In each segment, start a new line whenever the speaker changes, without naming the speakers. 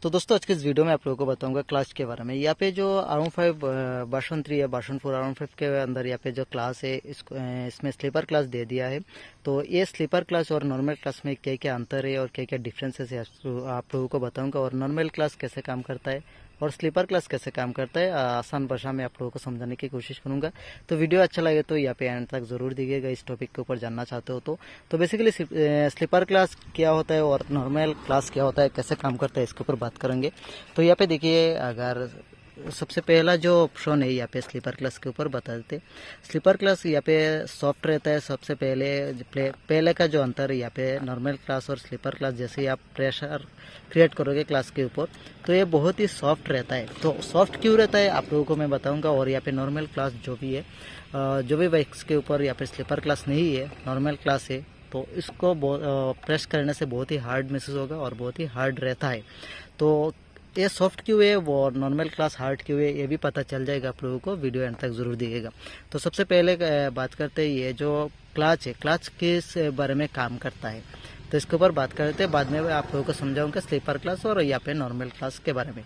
तो दोस्तों आज के इस वीडियो में आप लोगों को बताऊंगा क्लास के बारे में। यहाँ पे जो R15 वर्जन 3 या वर्जन 4 R15 के अंदर यहाँ पे जो क्लास है इसमें स्लीपर क्लास दे दिया है। तो ये स्लीपर क्लास और नॉर्मल क्लास में क्या क्या अंतर है और क्या क्या डिफरेंसेस है आप लोगों को बताऊंगा, और नॉर्मल क्लास कैसे काम करता है और स्लीपर क्लास कैसे काम करता है आसान भाषा में आप लोगों को समझाने की कोशिश करूंगा। तो वीडियो अच्छा लगे तो यहाँ पे एंड तक जरूर दिखेगा। इस टॉपिक के ऊपर जानना चाहते हो तो बेसिकली स्लीपर क्लास क्या होता है और नॉर्मल क्लास क्या होता है, कैसे काम करता है, इसके ऊपर बात करेंगे। तो यहाँ पे देखिए, अगर सबसे पहला जो ऑप्शन है यहाँ पे स्लीपर क्लास के ऊपर बता देते। स्लीपर क्लास यहाँ पे सॉफ्ट रहता है। सबसे पहले का जो अंतर है यहाँ पे नॉर्मल क्लास और स्लीपर क्लास, जैसे ही आप प्रेशर क्रिएट करोगे क्लास के ऊपर तो ये बहुत ही सॉफ्ट रहता है। तो सॉफ्ट क्यों रहता है आप लोगों को मैं बताऊंगा। और यहाँ पे नॉर्मल क्लास जो भी है, जो भी बाइक्स के ऊपर यहाँ पे स्लीपर क्लास नहीं है, नॉर्मल क्लास है, तो इसको प्रेस करने से बहुत ही हार्ड महसूस होगा और बहुत ही हार्ड रहता है। तो ये सॉफ्ट क्यों है वो नॉर्मल क्लास हार्ड क्यों है ये भी पता चल जाएगा आप लोगों को, वीडियो एंड तक जरूर दिखेगा। तो सबसे पहले बात करते हैं ये जो क्लच है, क्लच किस बारे में काम करता है, तो इसके ऊपर बात करते हैं। बाद में आप लोगों को समझाऊंगा स्लीपर क्लास और यहाँ पे नॉर्मल क्लास के बारे में।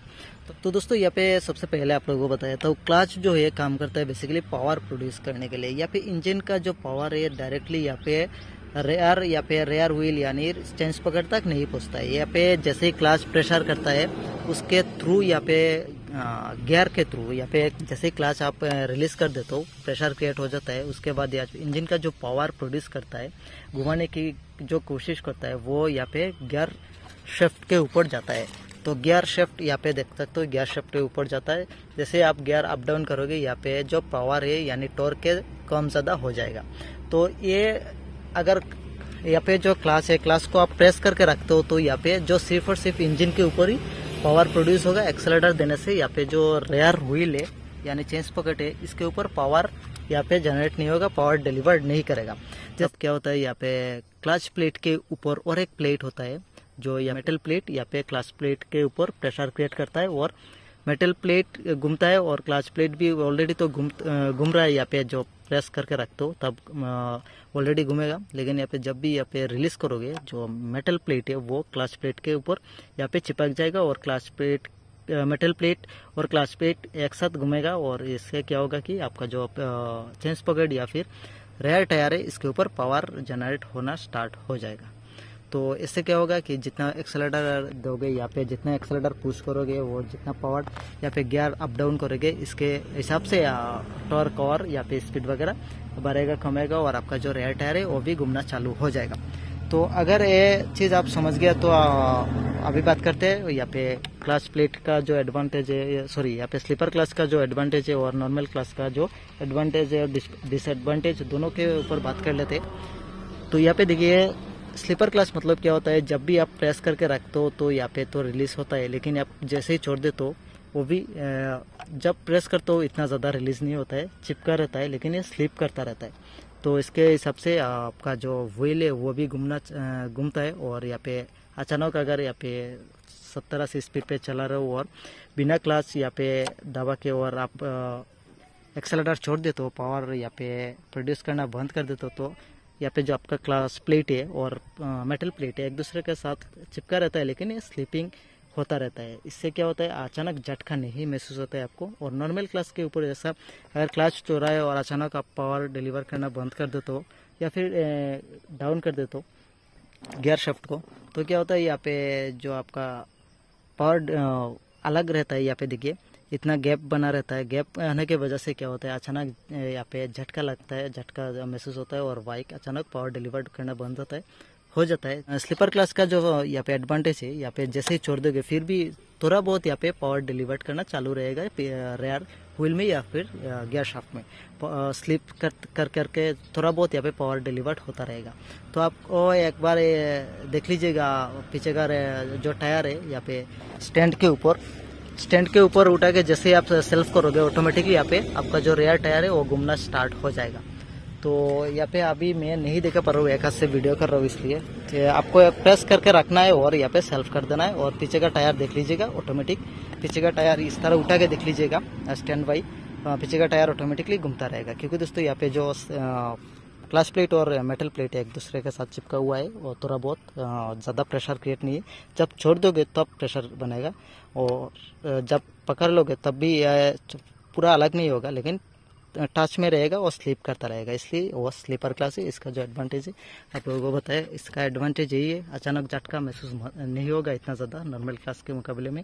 तो दोस्तों यहाँ पे सबसे पहले आप लोगों को बताया था, क्लच जो है काम करता है बेसिकली पावर प्रोड्यूस करने के लिए। यहाँ पे इंजन का जो पावर है डायरेक्टली यहाँ पे रेयर व्हील यानी चेंज पकड़ तक नहीं पहुंचता है। यहाँ पे जैसे ही क्लच प्रेशर करता है उसके थ्रू यहाँ पे गियर के थ्रू यहाँ पे जैसे ही क्लच आप रिलीज कर देते हो प्रेशर क्रिएट हो जाता है। उसके बाद इंजन का जो पावर प्रोड्यूस करता है, घुमाने की जो कोशिश करता है, वो यहाँ पे गियर शिफ्ट के ऊपर जाता है। तो गियर शिफ्ट यहाँ पे देख सकते हो, गियर शिफ्ट के ऊपर जाता है। जैसे आप गियर अप डाउन करोगे यहाँ पे जो पावर है यानी टॉर्क के कम ज्यादा हो जाएगा। तो ये अगर यहाँ पे जो क्लास है, क्लास को आप प्रेस करके रखते हो तो यहाँ पे जो सिर्फ और सिर्फ इंजन के ऊपर ही पावर प्रोड्यूस होगा। एक्सेलेरेटर देने से यहाँ पे जो रेयर व्हील है यानी चेंज पॉकेट है, इसके ऊपर पावर यहाँ पे जनरेट नहीं होगा, पावर डिलीवर्ड नहीं करेगा। जब क्या होता है यहाँ पे क्लच प्लेट के ऊपर और एक प्लेट होता है जो या मेटल प्लेट यहाँ पे क्लच प्लेट के ऊपर प्रेशर क्रिएट करता है और मेटल प्लेट घूमता है और क्लच प्लेट भी ऑलरेडी तो घूम रहा है। यहाँ पे जो प्रेस करके रखते हो तब ऑलरेडी घूमेगा, लेकिन यहाँ पे जब भी यहाँ पे रिलीज करोगे जो मेटल प्लेट है वो क्लच प्लेट के ऊपर यहाँ पे चिपक जाएगा और क्लच प्लेट मेटल प्लेट और क्लच प्लेट एक साथ घूमेगा। और इससे क्या होगा कि आपका जो चेंज पॉकेट या फिर रेयर टायर है इसके ऊपर पावर जनरेट होना स्टार्ट हो जाएगा। तो इससे क्या होगा कि जितना एक्सेलेरेटर दोगे यहाँ पे, जितना एक्सेलेरेटर पुश करोगे वो जितना पावर यहाँ पे गियर अप डाउन करोगे इसके हिसाब से टॉर्क और यहाँ पे स्पीड वगैरह बढ़ेगा कमेगा और आपका जो रेयर टायर है वो भी घूमना चालू हो जाएगा। तो अगर ये चीज़ आप समझ गया तो अभी बात करते हैं यहाँ पे क्लच प्लेट का जो एडवांटेज है, सॉरी यहाँ पे स्लीपर क्लास का जो एडवांटेज है और नॉर्मल क्लास का जो एडवांटेज है और डिसएडवांटेज दोनों के ऊपर बात कर लेते हैं। तो यहाँ पे देखिए, स्लीपर क्लास मतलब क्या होता है, जब भी आप प्रेस करके रखते हो तो यहाँ पे तो रिलीज होता है, लेकिन आप जैसे ही छोड़ देते हो वो भी जब प्रेस करते हो इतना ज़्यादा रिलीज नहीं होता है, चिपका रहता है, लेकिन ये स्लिप करता रहता है। तो इसके हिसाब से आपका जो व्हील है वो भी घूमता है। और यहाँ पे अचानक अगर यहाँ पे 70-80 स्पीड पे चला रहे हो और बिना क्लच यहाँ पे दबा के और आप एक्सेलेरेटर छोड़ देते हो, पावर यहाँ पे प्रोड्यूस करना बंद कर देते हो, तो यहाँ पे जो आपका क्लच प्लेट है और मेटल प्लेट है एक दूसरे के साथ चिपका रहता है, लेकिन ये स्लिपिंग होता रहता है। इससे क्या होता है, अचानक झटका नहीं महसूस होता है आपको। और नॉर्मल क्लास के ऊपर जैसा अगर क्लच चोरा है और अचानक आप पावर डिलीवर करना बंद कर देते हो या फिर डाउन कर देते हो गियर शिफ्ट को, तो क्या होता है यहाँ पे जो आपका पावर अलग रहता है। यहाँ पे देखिए इतना गैप बना रहता है, गैप आने की वजह से क्या होता है अचानक यहाँ पे झटका लगता है, झटका महसूस होता है और बाइक अचानक पावर डिलीवर करना बंद हो जाता है। स्लीपर क्लास का जो यहाँ पे एडवांटेज है, यहाँ पे जैसे ही छोड़ दोगे फिर भी थोड़ा बहुत यहाँ पे पावर डिलीवर करना चालू रहेगा रेयर व्हील में या फिर गियर शाफ्ट में। स्लिप कर करके थोड़ा बहुत यहाँ पे पावर डिलीवर्ड होता रहेगा। तो आपको एक बार देख लीजिएगा पीछे का जो टायर है यहाँ पे स्टैंड के ऊपर उठा के जैसे आप सेल्फ करोगे ऑटोमेटिकली यहाँ पे आपका जो रेयर टायर है वो घूमना स्टार्ट हो जाएगा। तो यहाँ पे अभी मैं नहीं देखा पा रहा हूँ, एक हाथ से वीडियो कर रहा हूँ, इसलिए आपको प्रेस करके रखना है और यहाँ पे सेल्फ कर देना है। और पीछे का टायर देख लीजिएगा ऑटोमेटिक, पीछे का टायर इस तरह उठा के देख लीजिएगा स्टैंड बाई, पीछे का टायर ऑटोमेटिकली घूमता रहेगा। क्योंकि दोस्तों यहाँ पे जो क्लच प्लेट और मेटल प्लेट एक दूसरे के साथ चिपका हुआ है और थोड़ा बहुत ज़्यादा प्रेशर क्रिएट नहीं है। जब छोड़ दोगे तब प्रेशर बनेगा और जब पकड़ लोगे तब भी पूरा अलग नहीं होगा, लेकिन टच में रहेगा और स्लिप करता रहेगा, इसलिए वो स्लीपर क्लास है। इसका जो एडवांटेज है आप लोगों को बताया, इसका एडवांटेज यही है, अचानक झटका महसूस नहीं होगा इतना ज़्यादा नॉर्मल क्लास के मुकाबले में,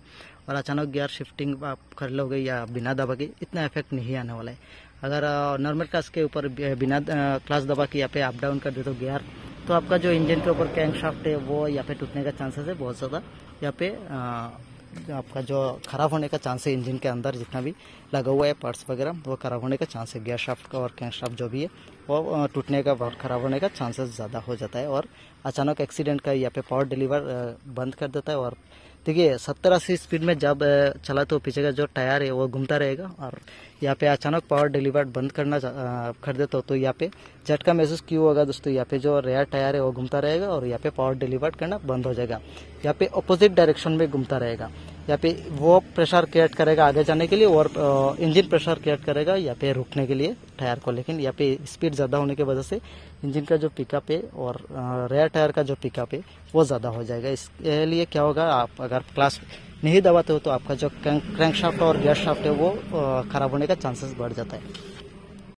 और अचानक गियर शिफ्टिंग आप कर लोगे या बिना दबा के इतना इफेक्ट नहीं आने वाला है। अगर नॉर्मल क्लास के ऊपर बिना क्लास दबा के यहाँ पे अप डाउन कर दे तो गियर, तो आपका जो इंजन के ऊपर क्रैंक शाफ्ट है वो यहाँ पे टूटने का चांसेस है बहुत ज़्यादा। यहाँ पे आपका जो खराब होने का चांस है, इंजन के अंदर जितना भी लगा हुआ है पार्ट्स वगैरह वो खराब होने का चांस है, गियर शाफ्ट का और क्रैंक शाफ्ट जो भी है वो टूटने का, बहुत खराब होने का चांसेस ज़्यादा हो जाता है। और अचानक एक्सीडेंट का यहाँ पे पावर डिलीवर बंद कर देता है। और देखिए 70-80 स्पीड में जब चला तो पीछे का जो टायर है वो घूमता रहेगा, और यहाँ पे अचानक पावर डिलीवर बंद करना कर देता तो यहाँ पे झटका महसूस क्यों होगा दोस्तों, यहाँ पे जो रेयर टायर है वो घूमता रहेगा और यहाँ पे पावर डिलीवर करना बंद हो जाएगा। यहाँ पे अपोजिट डायरेक्शन में घूमता रहेगा, यहाँ पे वो प्रेशर क्रिएट करेगा आगे जाने के लिए और इंजन प्रेशर क्रिएट करेगा यहाँ पे रुकने के लिए टायर को, लेकिन यहाँ पे स्पीड ज़्यादा होने की वजह से इंजन का जो पिकअप है और रेयर टायर का जो पिकअप है वो ज़्यादा हो जाएगा। इसके लिए क्या होगा, आप अगर क्लास नहीं दबाते हो तो आपका जो क्रैंक शाफ्ट और गियर शाफ्ट है वो खराब होने का चांसेस बढ़ जाता है।